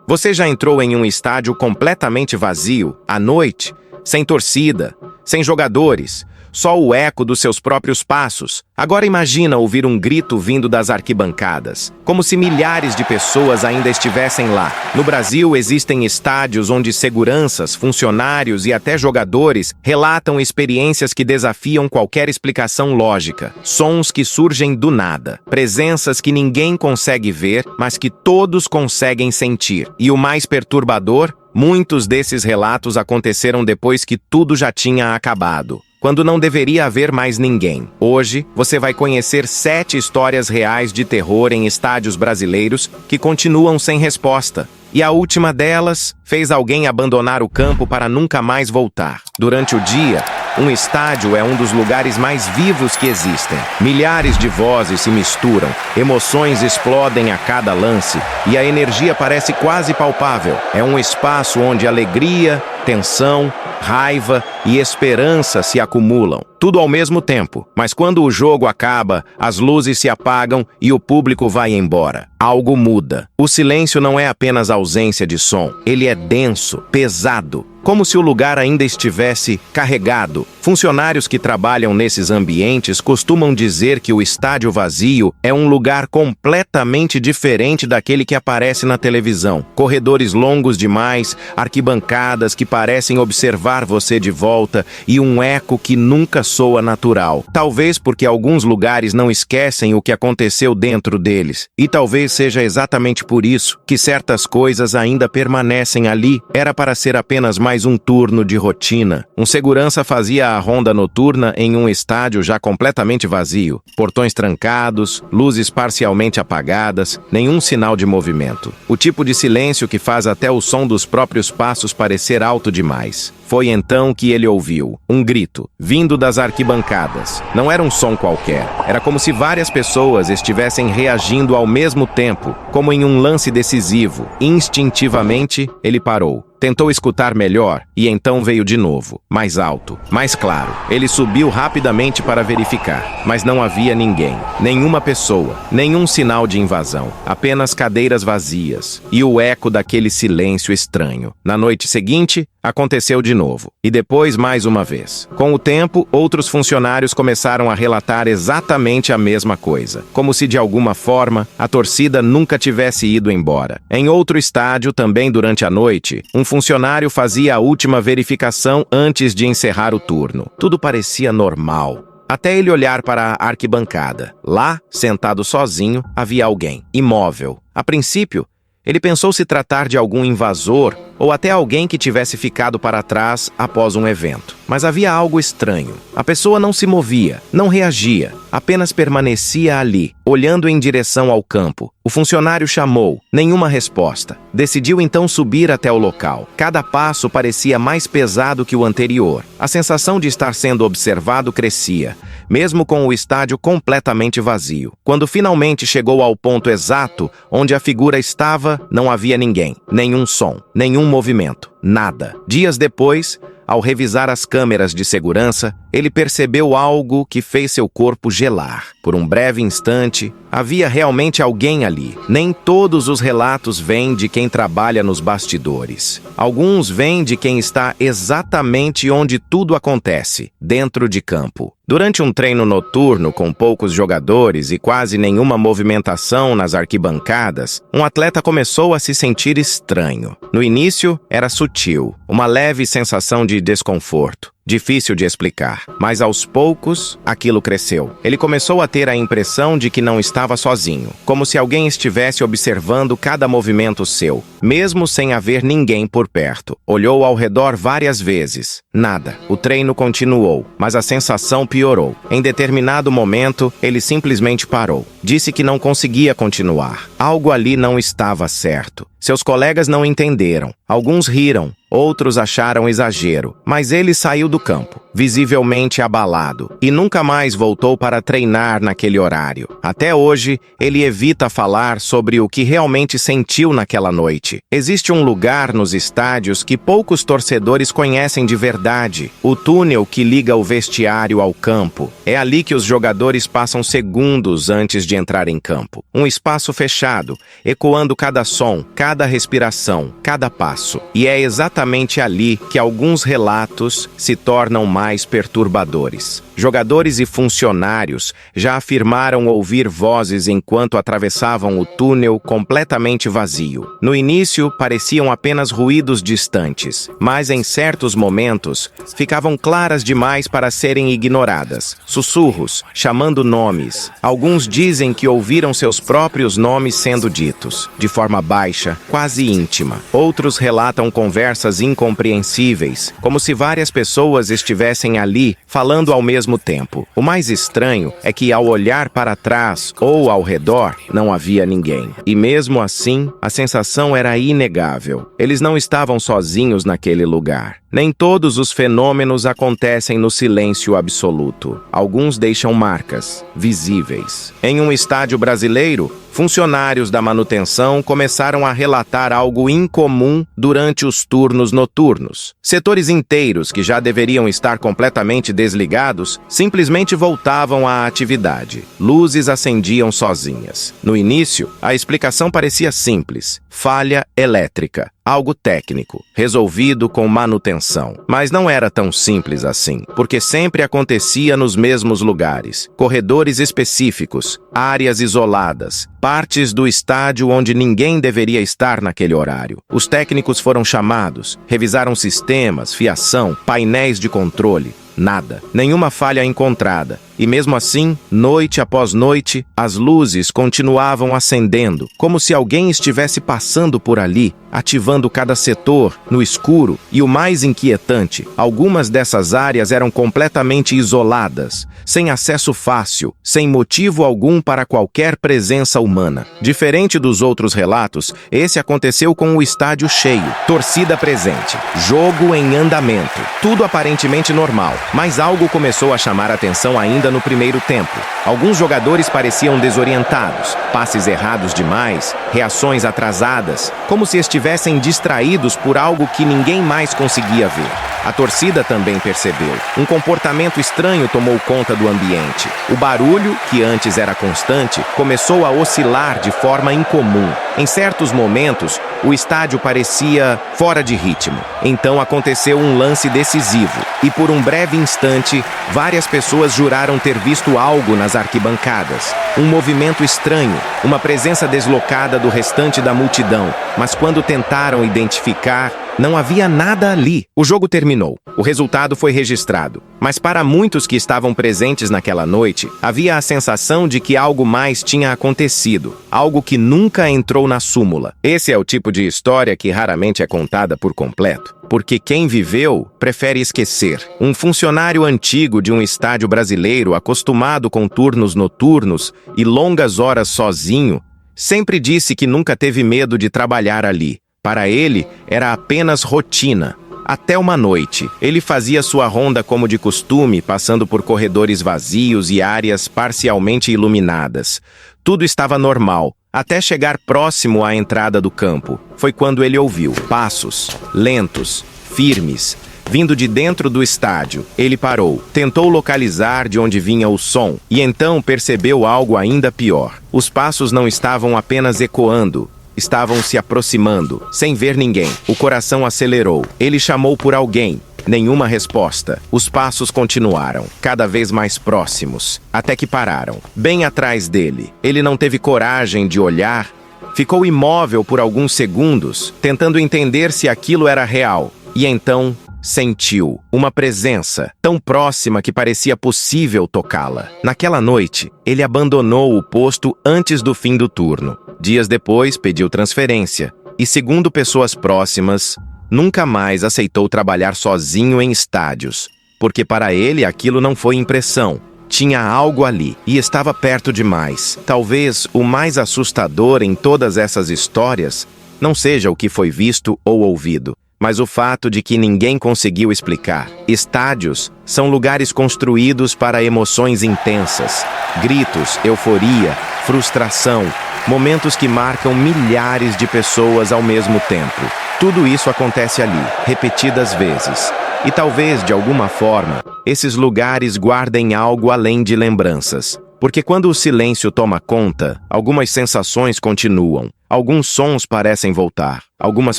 Você já entrou em um estádio completamente vazio, à noite, sem torcida, sem jogadores, só o eco dos seus próprios passos? Agora imagina ouvir um grito vindo das arquibancadas, como se milhares de pessoas ainda estivessem lá. No Brasil, existem estádios onde seguranças, funcionários e até jogadores relatam experiências que desafiam qualquer explicação lógica. Sons que surgem do nada, presenças que ninguém consegue ver, mas que todos conseguem sentir. E o mais perturbador, muitos desses relatos aconteceram depois que tudo já tinha acabado, quando não deveria haver mais ninguém. Hoje, você vai conhecer 7 histórias reais de terror em estádios brasileiros que continuam sem resposta. E a última delas fez alguém abandonar o campo para nunca mais voltar. Durante o dia, um estádio é um dos lugares mais vivos que existem. Milhares de vozes se misturam, emoções explodem a cada lance e a energia parece quase palpável. É um espaço onde alegria, tensão, raiva e esperança se acumulam, tudo ao mesmo tempo. Mas quando o jogo acaba, as luzes se apagam e o público vai embora. Algo muda. O silêncio não é apenas ausência de som, ele é denso, pesado, como se o lugar ainda estivesse carregado. Funcionários que trabalham nesses ambientes costumam dizer que o estádio vazio é um lugar completamente diferente daquele que aparece na televisão. Corredores longos demais, arquibancadas que parecem observar você de volta e um eco que nunca soa natural. Talvez porque alguns lugares não esquecem o que aconteceu dentro deles. E talvez seja exatamente por isso que certas coisas ainda permanecem ali. Era para ser apenas mais um turno de rotina. Um segurança fazia a ronda noturna em um estádio já completamente vazio. Portões trancados, luzes parcialmente apagadas, nenhum sinal de movimento. O tipo de silêncio que faz até o som dos próprios passos parecer alto demais. Foi então que ele ouviu um grito, vindo das arquibancadas. Não era um som qualquer. Era como se várias pessoas estivessem reagindo ao mesmo tempo, como em um lance decisivo. Instintivamente, ele parou. Tentou escutar melhor e então veio de novo, mais alto, mais claro. Ele subiu rapidamente para verificar, mas não havia ninguém, nenhuma pessoa, nenhum sinal de invasão, apenas cadeiras vazias e o eco daquele silêncio estranho. Na noite seguinte, aconteceu de novo, e depois mais uma vez. Com o tempo, outros funcionários começaram a relatar exatamente a mesma coisa, como se de alguma forma a torcida nunca tivesse ido embora. Em outro estádio, também durante a noite, um funcionário fazia a última verificação antes de encerrar o turno. Tudo parecia normal, até ele olhar para a arquibancada. Lá, sentado sozinho, havia alguém, imóvel. A princípio, ele pensou se tratar de algum invasor ou até alguém que tivesse ficado para trás após um evento. Mas havia algo estranho. A pessoa não se movia, não reagia, apenas permanecia ali, olhando em direção ao campo. O funcionário chamou, nenhuma resposta. Decidiu então subir até o local. Cada passo parecia mais pesado que o anterior. A sensação de estar sendo observado crescia, mesmo com o estádio completamente vazio. Quando finalmente chegou ao ponto exato onde a figura estava, não havia ninguém, nenhum som, nenhum movimento, nada. Dias depois, ao revisar as câmeras de segurança, ele percebeu algo que fez seu corpo gelar. Por um breve instante, havia realmente alguém ali. Nem todos os relatos vêm de quem trabalha nos bastidores. Alguns vêm de quem está exatamente onde tudo acontece, dentro de campo. Durante um treino noturno com poucos jogadores e quase nenhuma movimentação nas arquibancadas, um atleta começou a se sentir estranho. No início, era sutil, uma leve sensação de desconforto. Difícil de explicar, mas aos poucos, aquilo cresceu. Ele começou a ter a impressão de que não estava sozinho, como se alguém estivesse observando cada movimento seu, mesmo sem haver ninguém por perto. Olhou ao redor várias vezes. Nada. O treino continuou, mas a sensação piorou. Em determinado momento, ele simplesmente parou. Disse que não conseguia continuar. Algo ali não estava certo. Seus colegas não entenderam. Alguns riram, outros acharam exagero, mas ele saiu do campo, visivelmente abalado, e nunca mais voltou para treinar naquele horário. Até hoje, ele evita falar sobre o que realmente sentiu naquela noite. Existe um lugar nos estádios que poucos torcedores conhecem de verdade: o túnel que liga o vestiário ao campo. É ali que os jogadores passam segundos antes de entrar em campo. Um espaço fechado, ecoando cada som, cada respiração, cada passo. E é exatamente ali que alguns relatos se tornam mais perturbadores. Jogadores e funcionários já afirmaram ouvir vozes enquanto atravessavam o túnel completamente vazio. No início, pareciam apenas ruídos distantes, mas em certos momentos ficavam claras demais para serem ignoradas. Sussurros, chamando nomes. Alguns dizem que ouviram seus próprios nomes sendo ditos, de forma baixa, quase íntima. Outros relatam conversas incompreensíveis, como se várias pessoas estivessem ali falando ao mesmo tempo. O mais estranho é que, ao olhar para trás ou ao redor, não havia ninguém. E mesmo assim, a sensação era inegável. Eles não estavam sozinhos naquele lugar. Nem todos os fenômenos acontecem no silêncio absoluto. Alguns deixam marcas, visíveis. Em um estádio brasileiro, funcionários da manutenção começaram a relatar algo incomum durante os turnos noturnos. Setores inteiros que já deveriam estar completamente desligados simplesmente voltavam à atividade. Luzes acendiam sozinhas. No início, a explicação parecia simples: falha elétrica. Algo técnico, resolvido com manutenção. Mas não era tão simples assim, porque sempre acontecia nos mesmos lugares, corredores específicos, áreas isoladas, partes do estádio onde ninguém deveria estar naquele horário. Os técnicos foram chamados, revisaram sistemas, fiação, painéis de controle. Nada, nenhuma falha encontrada. E mesmo assim, noite após noite, as luzes continuavam acendendo, como se alguém estivesse passando por ali, ativando cada setor, no escuro. E o mais inquietante, algumas dessas áreas eram completamente isoladas, sem acesso fácil, sem motivo algum para qualquer presença humana. Diferente dos outros relatos, esse aconteceu com o estádio cheio, torcida presente, jogo em andamento, tudo aparentemente normal. Mas algo começou a chamar a atenção ainda no primeiro tempo. Alguns jogadores pareciam desorientados, passes errados demais, reações atrasadas, como se estivessem distraídos por algo que ninguém mais conseguia ver. A torcida também percebeu. Um comportamento estranho tomou conta do ambiente. O barulho, que antes era constante, começou a oscilar de forma incomum. Em certos momentos, o estádio parecia fora de ritmo. Então aconteceu um lance decisivo, e por um breve instante, várias pessoas juraram ter visto algo nas arquibancadas. Um movimento estranho, uma presença deslocada do restante da multidão. Mas quando tentaram identificar, não havia nada ali. O jogo terminou. O resultado foi registrado. Mas para muitos que estavam presentes naquela noite, havia a sensação de que algo mais tinha acontecido. Algo que nunca entrou na súmula. Esse é o tipo de história que raramente é contada por completo, porque quem viveu prefere esquecer. Um funcionário antigo de um estádio brasileiro, acostumado com turnos noturnos e longas horas sozinho, sempre disse que nunca teve medo de trabalhar ali. Para ele, era apenas rotina. Até uma noite, ele fazia sua ronda como de costume, passando por corredores vazios e áreas parcialmente iluminadas. Tudo estava normal, até chegar próximo à entrada do campo. Foi quando ele ouviu passos, lentos, firmes, vindo de dentro do estádio. Ele parou, tentou localizar de onde vinha o som, e então percebeu algo ainda pior. Os passos não estavam apenas ecoando, estavam se aproximando, sem ver ninguém. O coração acelerou. Ele chamou por alguém. Nenhuma resposta. Os passos continuaram, cada vez mais próximos, até que pararam, bem atrás dele. Ele não teve coragem de olhar. Ficou imóvel por alguns segundos, tentando entender se aquilo era real. E então sentiu uma presença tão próxima que parecia possível tocá-la. Naquela noite, ele abandonou o posto antes do fim do turno. Dias depois, pediu transferência. E, segundo pessoas próximas, nunca mais aceitou trabalhar sozinho em estádios, porque para ele aquilo não foi impressão. Tinha algo ali e estava perto demais. Talvez o mais assustador em todas essas histórias não seja o que foi visto ou ouvido, mas o fato de que ninguém conseguiu explicar. Estádios são lugares construídos para emoções intensas, gritos, euforia, frustração, momentos que marcam milhares de pessoas ao mesmo tempo. Tudo isso acontece ali, repetidas vezes. E talvez, de alguma forma, esses lugares guardem algo além de lembranças. Porque quando o silêncio toma conta, algumas sensações continuam. Alguns sons parecem voltar. Algumas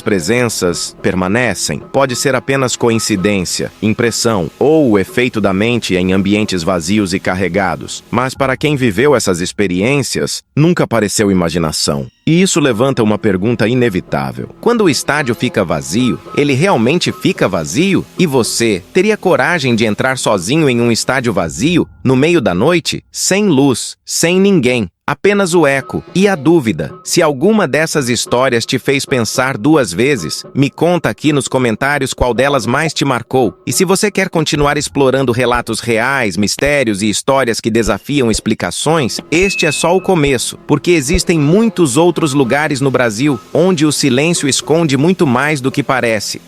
presenças permanecem. Pode ser apenas coincidência, impressão ou o efeito da mente em ambientes vazios e carregados. Mas para quem viveu essas experiências, nunca pareceu imaginação. E isso levanta uma pergunta inevitável. Quando o estádio fica vazio, ele realmente fica vazio? E você teria coragem de entrar sozinho em um estádio vazio, no meio da noite, sem luz, sem ninguém? Apenas o eco e a dúvida. Se alguma dessas histórias te fez pensar duas vezes, me conta aqui nos comentários qual delas mais te marcou. E se você quer continuar explorando relatos reais, mistérios e histórias que desafiam explicações, este é só o começo, porque existem muitos outros lugares no Brasil onde o silêncio esconde muito mais do que parece.